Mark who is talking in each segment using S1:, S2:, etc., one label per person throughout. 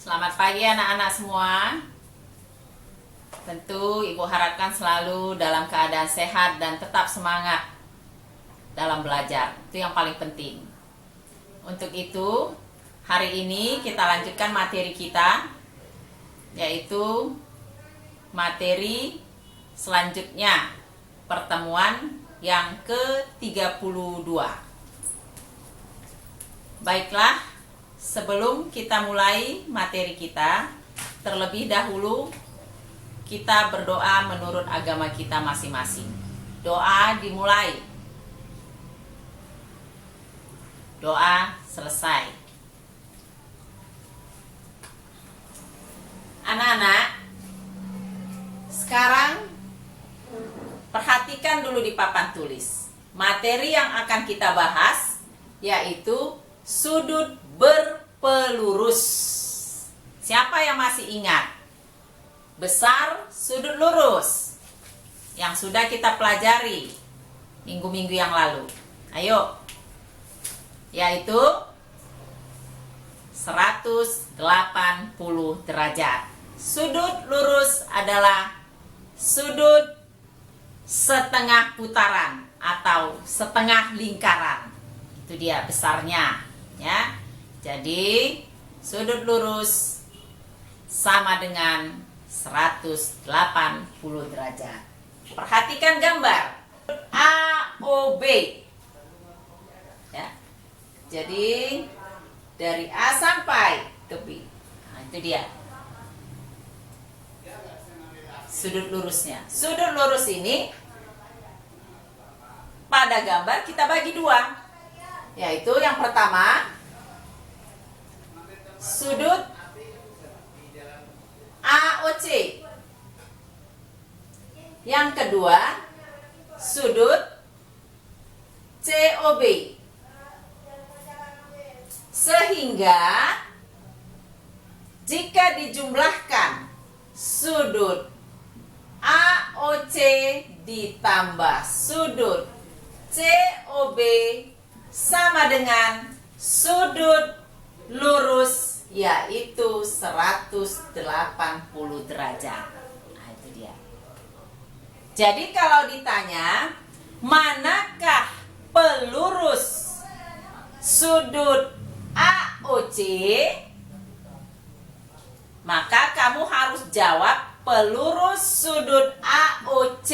S1: Selamat pagi anak-anak semua. Tentu Ibu harapkan selalu dalam keadaan sehat dan tetap semangat dalam belajar. Itu yang paling penting. Untuk itu, hari ini kita lanjutkan materi kita, yaitu materi selanjutnya, pertemuan yang ke-32. Baiklah, sebelum kita mulai materi kita, terlebih dahulu kita berdoa menurut agama kita masing-masing. Doa dimulai. Doa selesai. Anak-anak, sekarang perhatikan dulu di papan tulis. Materi yang akan kita bahas yaitu sudut berpelurus. Siapa yang masih ingat? Besar sudut lurus yang sudah kita pelajari minggu-minggu yang lalu. Ayo. Yaitu 180 derajat. Sudut lurus adalah sudut setengah putaran atau setengah lingkaran. Itu dia besarnya, ya. Jadi sudut lurus sama dengan 180 derajat. Perhatikan gambar AOB, ya. Jadi dari A sampai ke B. Nah, itu dia sudut lurusnya. Sudut lurus ini pada gambar kita bagi dua, yaitu yang pertama sudut AOC, yang kedua sudut COB. Sehingga jika dijumlahkan sudut AOC ditambah sudut COB sama dengan sudut lurus, yaitu 180 derajat. Nah, itu dia. Jadi kalau ditanya manakah pelurus sudut AOC, maka kamu harus jawab pelurus sudut AOC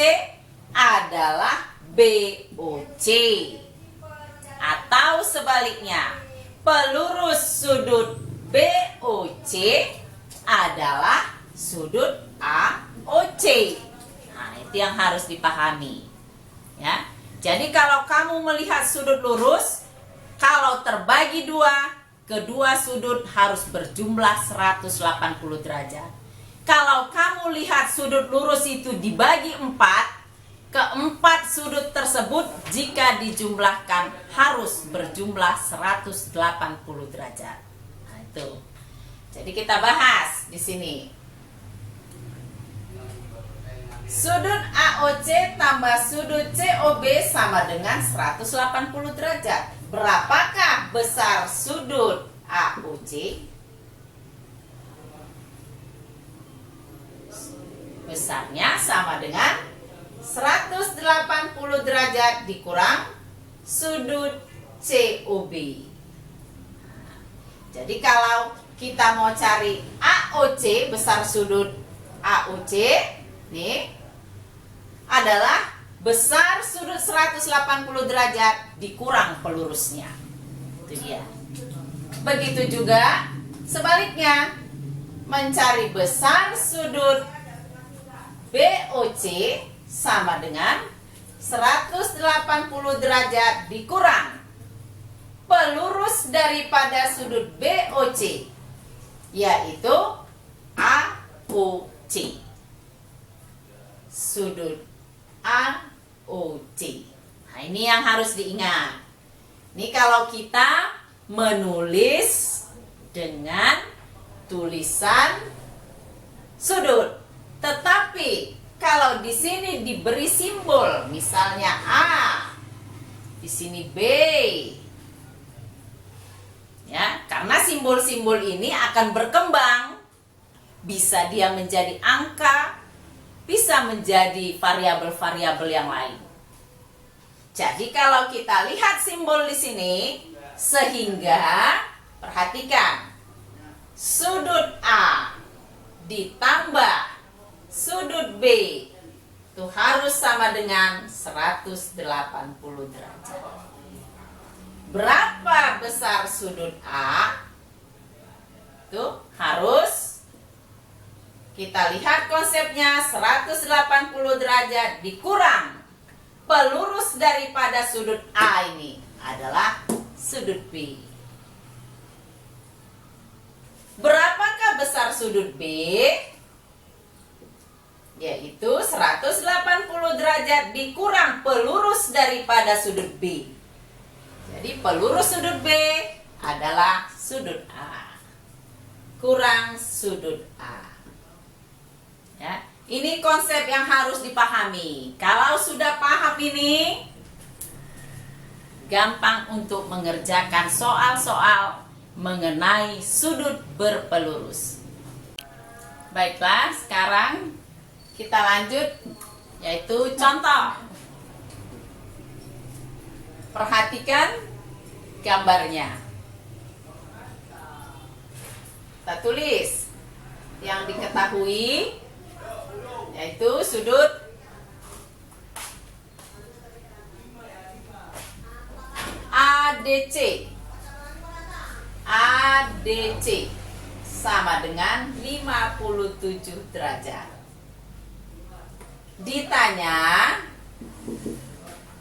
S1: adalah BOC. Atau sebaliknya, pelurus sudut BOC adalah sudut AOC. Nah, itu yang harus dipahami, ya. Jadi kalau kamu melihat sudut lurus, kalau terbagi dua, kedua sudut harus berjumlah 180 derajat. Kalau kamu lihat sudut lurus itu dibagi 4, keempat sudut tersebut jika dijumlahkan harus berjumlah 180 derajat. Nah, itu. Jadi kita bahas di sini. Sudut AOC tambah sudut COB sama dengan 180 derajat. Berapakah besar sudut AOC? Besarnya sama dengan 180 derajat dikurang sudut COB. Jadi kalau kita mau cari AOC, besar sudut AOC, nih adalah besar sudut 180 derajat dikurang pelurusnya. Itu dia. Begitu juga sebaliknya, mencari besar sudut BOC sama dengan 180 derajat dikurang pelurus daripada sudut BOC, yaitu AOC. Sudut AOC. Nah, ini yang harus diingat. Ini kalau kita menulis dengan tulisan sudut. Tetapi kalau di sini diberi simbol, misalnya A, di sini B, Ya, karena simbol-simbol ini akan berkembang. Bisa dia menjadi angka, bisa menjadi variabel-variabel yang lain. Jadi kalau kita lihat simbol di sini, sehingga perhatikan, sudut A ditambah sudut B itu harus sama dengan 180 derajat. Berapa besar sudut A? Itu harus kita lihat konsepnya, 180 derajat dikurang pelurus daripada sudut A ini adalah sudut B. Berapakah besar sudut B? Yaitu 180 derajat dikurang pelurus daripada sudut B. Jadi pelurus sudut B adalah sudut A kurang sudut A. Ya, ini konsep yang harus dipahami. Kalau sudah paham ini, gampang untuk mengerjakan soal-soal mengenai sudut berpelurus. Baiklah, sekarang kita lanjut, yaitu contoh. Perhatikan gambarnya. Kita tulis yang diketahui, yaitu sudut ADC. ADC sama dengan 57 derajat. Ditanya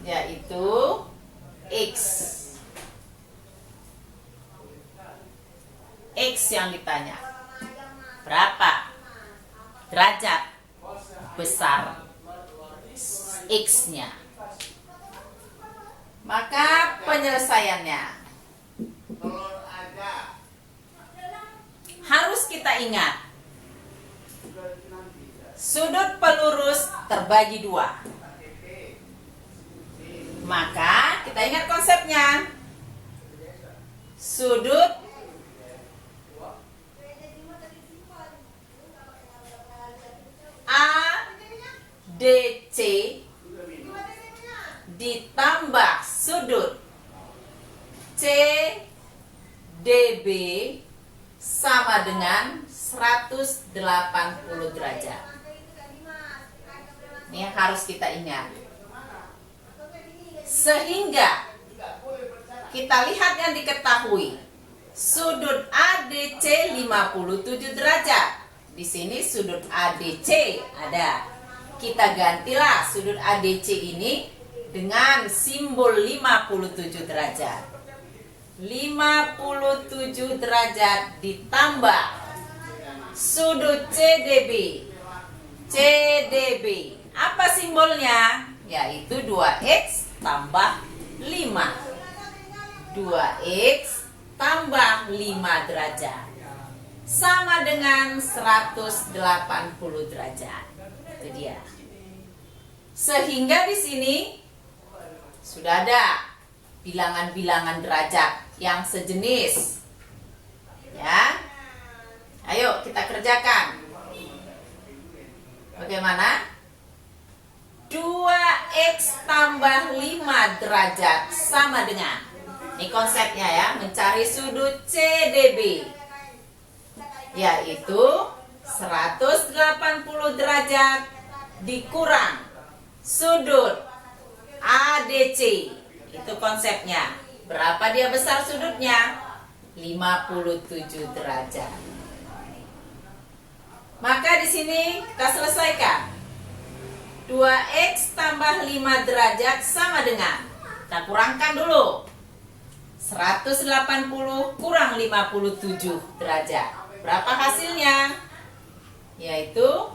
S1: yaitu X. X yang ditanya. Berapa derajat besar X-nya? Maka penyelesaiannya harus kita ingat, sudut pelurus terbagi dua. Maka kita ingat konsepnya, sudut ADC ditambah sudut CDB sama dengan 180 derajat. Ini yang harus kita ingat. Sehingga kita lihat yang diketahui, sudut ADC 57 derajat. Di sini sudut ADC ada. Kita gantilah sudut ADC ini dengan simbol 57 derajat. 57 derajat ditambah sudut CDB. CDB. Apa simbolnya? Yaitu 2X tambah 5. 2X tambah 5 derajat. Sama dengan 180 derajat. Itu dia. Sehingga di sini sudah ada bilangan-bilangan derajat yang sejenis. Ya. Ayo kita kerjakan. Bagaimana? 2X tambah 5 derajat sama dengan, ini konsepnya ya, mencari sudut CDB, yaitu 180 derajat dikurang sudut ADC. Itu konsepnya. Berapa dia besar sudutnya? 57 derajat. Maka di sini kita selesaikan. 2X tambah 5 derajat sama dengan, kita kurangkan dulu, 180 kurang 57 derajat. Berapa hasilnya? Yaitu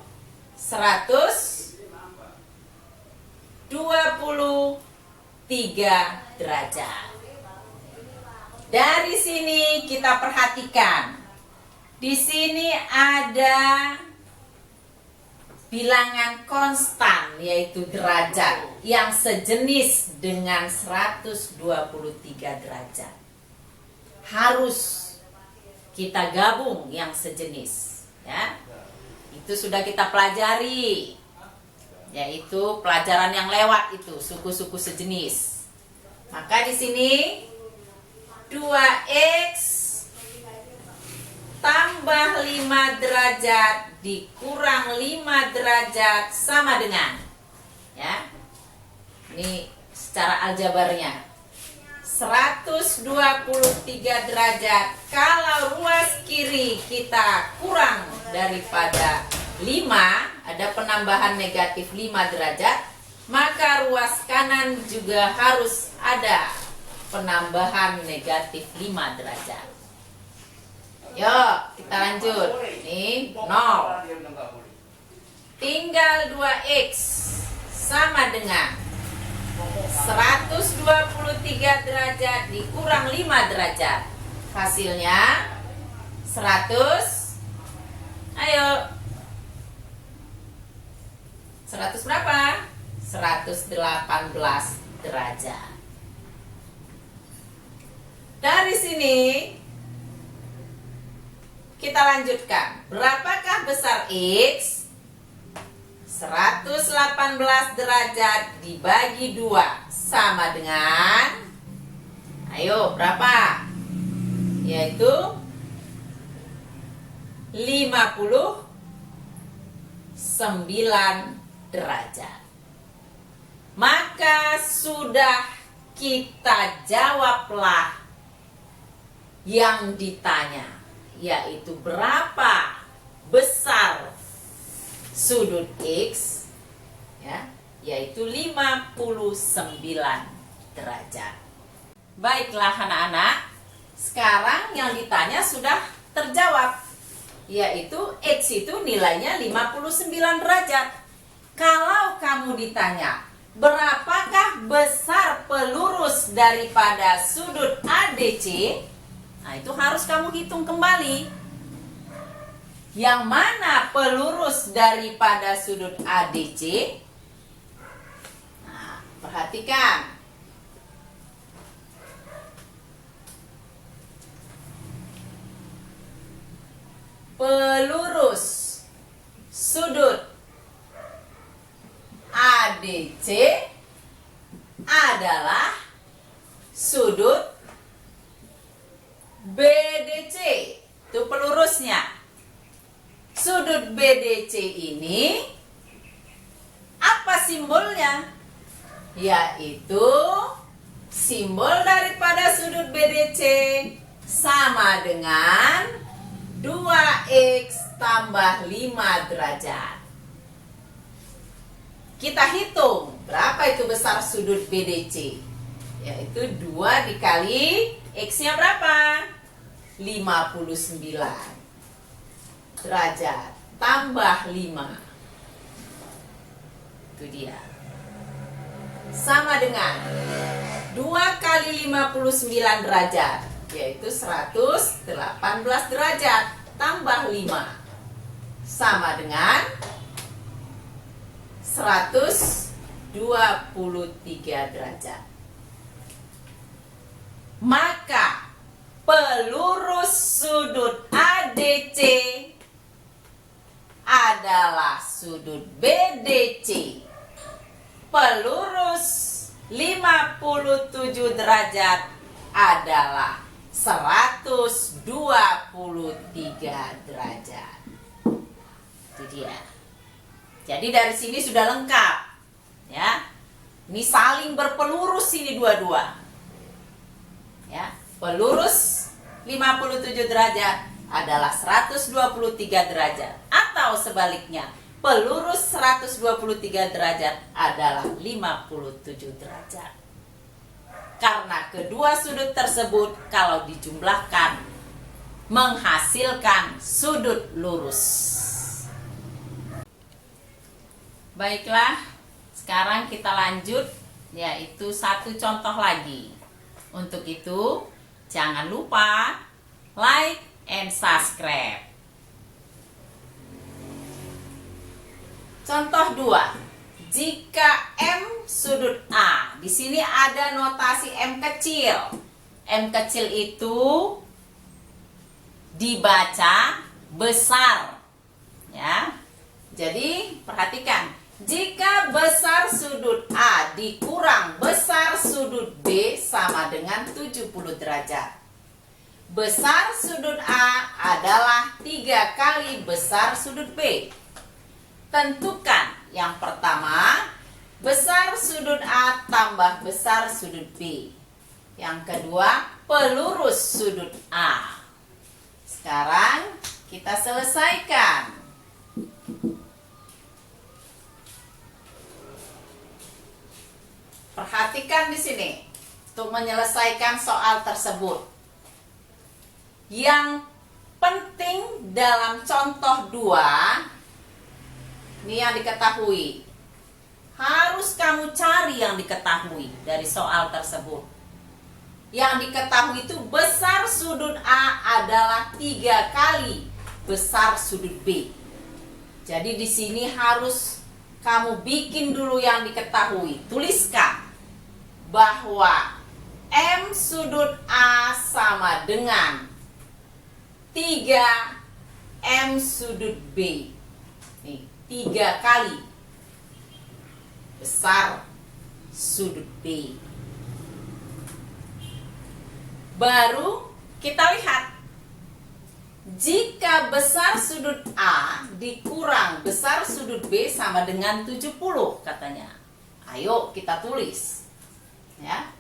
S1: 123 derajat. Dari sini kita perhatikan, di sini ada bilangan konstan, yaitu derajat, yang sejenis dengan 123 derajat. harus kita gabung yang sejenis, ya. Itu sudah kita pelajari, yaitu pelajaran yang lewat itu suku-suku sejenis. Maka di sini 2x tambah 5 derajat dikurang 5 derajat sama dengan, ya. Ini secara aljabarnya 123 derajat. Kalau ruas kiri kita kurang daripada 5, ada penambahan negatif 5 derajat, maka ruas kanan juga harus ada penambahan negatif 5 derajat. Yuk, kita lanjut. Ini 0. Tinggal 2x sama dengan 123 derajat dikurang 5 derajat. Hasilnya 100. Ayo. 100 berapa? 118 derajat. Dari sini kita lanjutkan. Berapakah besar X? 118 derajat dibagi 2 sama dengan, ayo berapa? Yaitu 59 derajat. Maka sudah kita jawablah yang ditanya, yaitu berapa besar sudut X, ya, yaitu 59 derajat. Baiklah anak-anak, sekarang yang ditanya sudah terjawab, yaitu X itu nilainya 59 derajat. Kalau kamu ditanya berapakah besar pelurus daripada sudut ADC, nah itu harus kamu hitung kembali. Yang mana pelurus daripada sudut ADC? Nah, perhatikan. Pelurus sudut ADC adalah sudut BDC. Itu pelurusnya. Sudut BDC ini apa simbolnya? Yaitu simbol daripada sudut BDC sama dengan 2x tambah 5 derajat. Kita hitung berapa itu besar sudut BDC, yaitu 2 dikali x-nya berapa? 59 derajat tambah 5. Itu dia. Sama dengan 2 kali 59 derajat, yaitu 118 derajat tambah 5. Sama dengan 123 derajat. Maka pelurus sudut ADC adalah sudut BDC. Pelurus 57 derajat adalah 123 derajat. Itu dia. Jadi dari sini sudah lengkap, ya. Ini saling berpelurus ini dua-dua. Ya, pelurus 57 derajat adalah 123 derajat, atau sebaliknya, pelurus 123 derajat adalah 57 derajat. Karena kedua sudut tersebut kalau dijumlahkan menghasilkan sudut lurus. Baiklah, sekarang kita lanjut, yaitu satu contoh lagi. Untuk itu, jangan lupa like and subscribe. Contoh 2. Jika M sudut A, di sini ada notasi M kecil. M kecil itu dibaca besar. Ya. Jadi perhatikan, jika besar sudut A dikurang besar sudut B sama dengan 70 derajat. Besar sudut A adalah 3 kali besar sudut B. Tentukan yang pertama, besar sudut A tambah besar sudut B. Yang kedua, pelurus sudut A. Sekarang kita selesaikan. Perhatikan di sini untuk menyelesaikan soal tersebut. Yang penting dalam contoh 2, ini yang diketahui. Harus kamu cari yang diketahui dari soal tersebut. Yang diketahui itu besar sudut A adalah 3 kali besar sudut B. Jadi di sini harus kamu bikin dulu yang diketahui. Tuliskan bahwa M sudut A sama dengan 3 M sudut B. Nih, 3 kali besar sudut B. Baru kita lihat, jika besar sudut A dikurang besar sudut B sama dengan 70 katanya. Ayo kita tulis. Ya.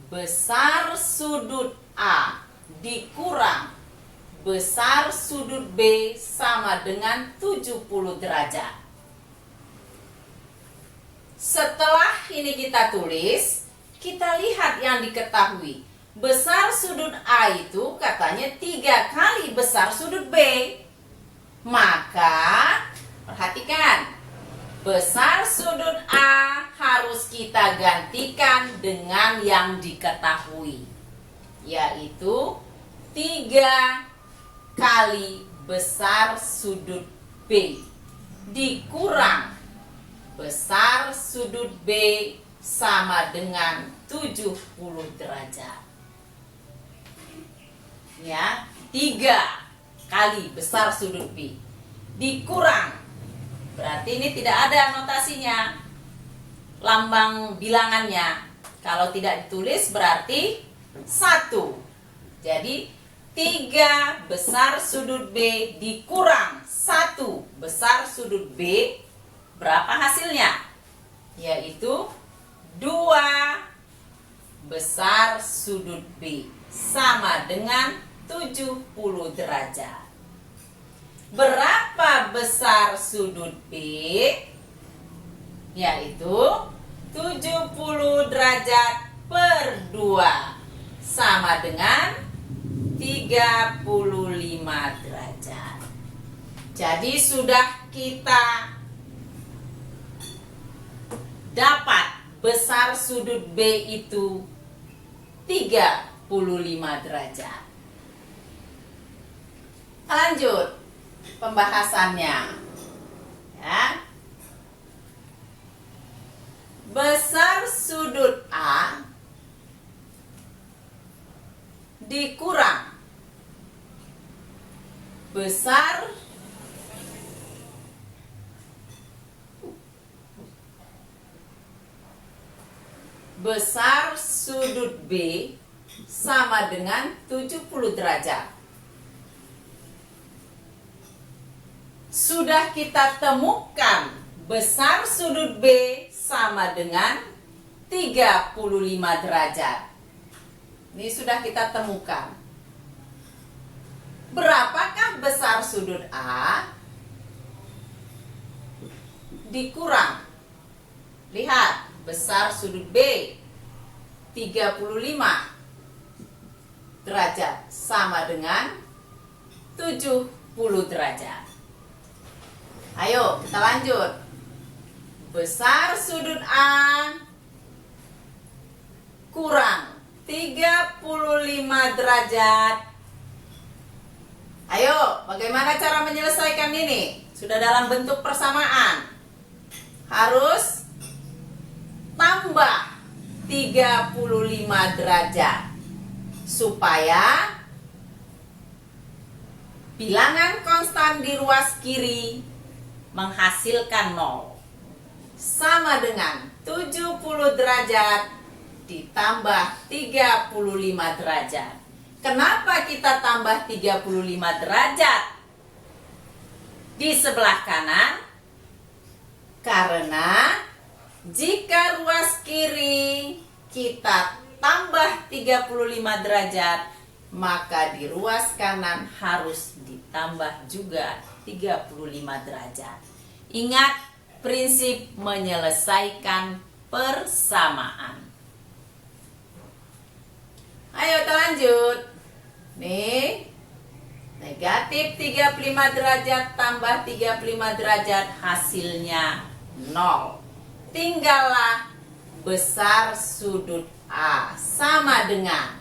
S1: Besar sudut A dikurang besar sudut B sama dengan 70 derajat. Setelah ini kita tulis, kita lihat yang diketahui. Besar sudut A itu katanya 3 kali besar sudut B. Maka, perhatikan, besar sudut A harus kita gantikan dengan yang diketahui, yaitu 3 kali besar sudut B dikurang besar sudut B sama dengan 70 derajat. Ya, 3 kali besar sudut B dikurang, berarti ini tidak ada notasinya, lambang bilangannya. Kalau tidak ditulis berarti 1. Jadi 3 besar sudut B dikurang 1 besar sudut B, berapa hasilnya? Yaitu 2 besar sudut B sama dengan 70 derajat. Berapa besar sudut B? Yaitu 70 derajat per 2 sama dengan 35 derajat. Jadi sudah kita dapat besar sudut B itu 35 derajat. Lanjut pembahasannya. Ya. Besar sudut A dikurang besar sudut B sama dengan 70 derajat. Sudah kita temukan besar sudut B sama dengan 35 derajat. Ini sudah kita temukan. Berapakah besar sudut A dikurang? Lihat, besar sudut B 35 derajat sama dengan 70 derajat. Ayo kita lanjut. Besar sudut A kurang 35 derajat. Ayo, bagaimana cara menyelesaikan ini? Sudah dalam bentuk persamaan. Harus tambah 35 derajat supaya bilangan konstan di ruas kiri menghasilkan 0 sama dengan 70 derajat ditambah 35 derajat. Kenapa kita tambah 35 derajat di sebelah kanan? Karena jika ruas kiri kita tambah 35 derajat, maka di ruas kanan harus ditambah juga 35 derajat. Ingat prinsip menyelesaikan persamaan. Ayo kita lanjut. Nih, negatif 35 derajat tambah 35 derajat hasilnya 0. Tinggallah besar sudut A sama dengan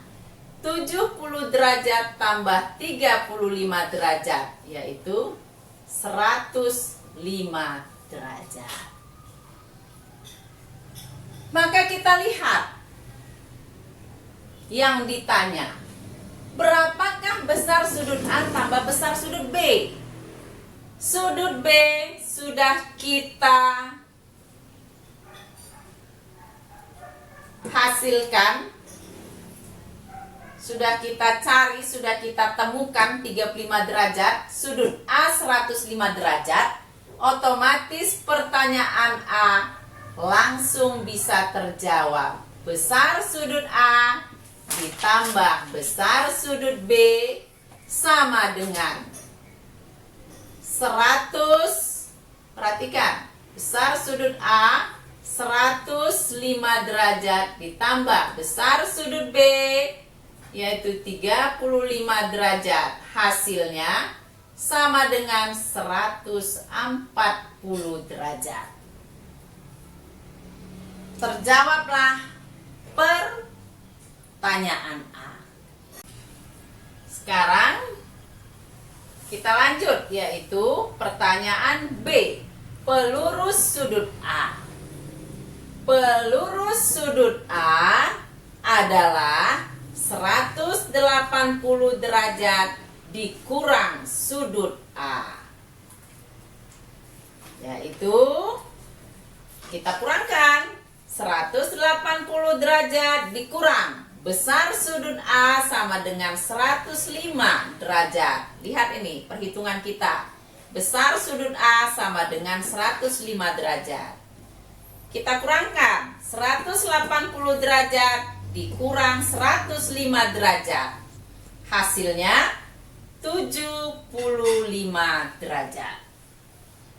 S1: 70 derajat tambah 35 derajat, yaitu 105 derajat. Maka kita lihat yang ditanya, berapakah besar sudut A tambah besar sudut B? Sudut B sudah kita hasilkan, sudah kita cari, sudah kita temukan 35 derajat, sudut A 105 derajat, otomatis pertanyaan A langsung bisa terjawab. Besar sudut A ditambah besar sudut B sama dengan 100. Perhatikan, besar sudut A 105 derajat ditambah besar sudut B yaitu 35 derajat, hasilnya sama dengan 140 derajat. Terjawablah pertanyaan A. Sekarang kita lanjut, yaitu pertanyaan B. Pelurus sudut A. Pelurus sudut A adalah 180 derajat dikurang sudut A. Yaitu kita kurangkan 180 derajat dikurang besar sudut A sama dengan 105 derajat. Lihat ini perhitungan kita. Besar sudut A sama dengan 105 derajat. Kita kurangkan 180 derajat dikurang 105 derajat. Hasilnya 75 derajat.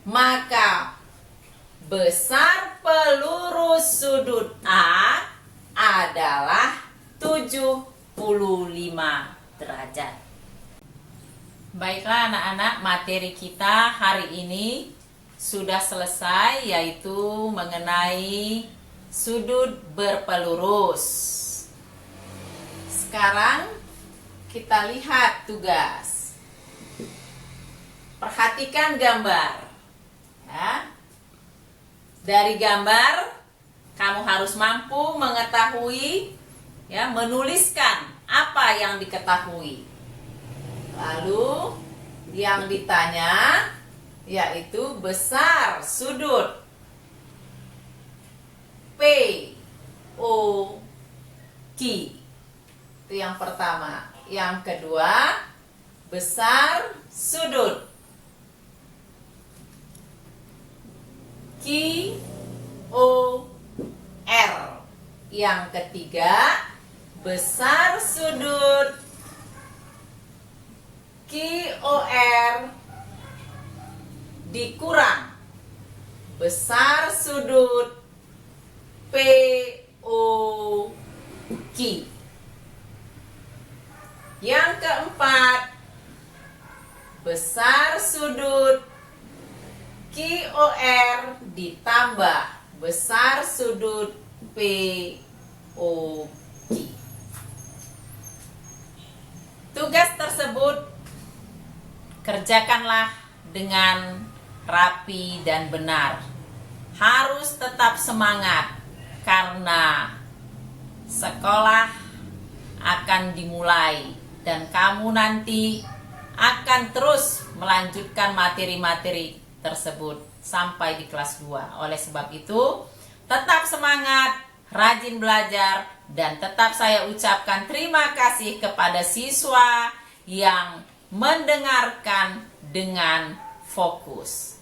S1: Maka besar pelurus sudut A adalah 75 derajat. Baiklah anak-anak, materi kita hari ini sudah selesai, yaitu mengenai sudut berpelurus. Sekarang kita lihat tugas. Perhatikan gambar. Ya. Dari gambar kamu harus mampu mengetahui, ya, menuliskan apa yang diketahui. Lalu yang ditanya yaitu besar sudut POQ. Itu yang pertama. Yang kedua, besar sudut QOR. Yang ketiga, besar sudut QOR dikurang besar sudut POQ. Yang keempat, besar sudut QOR ditambah besar sudut POQ. Tugas tersebut kerjakanlah dengan rapi dan benar. Harus tetap semangat karena sekolah akan dimulai dan kamu nanti akan terus melanjutkan materi-materi tersebut sampai di kelas 2. Oleh sebab itu, tetap semangat, rajin belajar, dan tetap saya ucapkan terima kasih kepada siswa yang mendengarkan dengan fokus.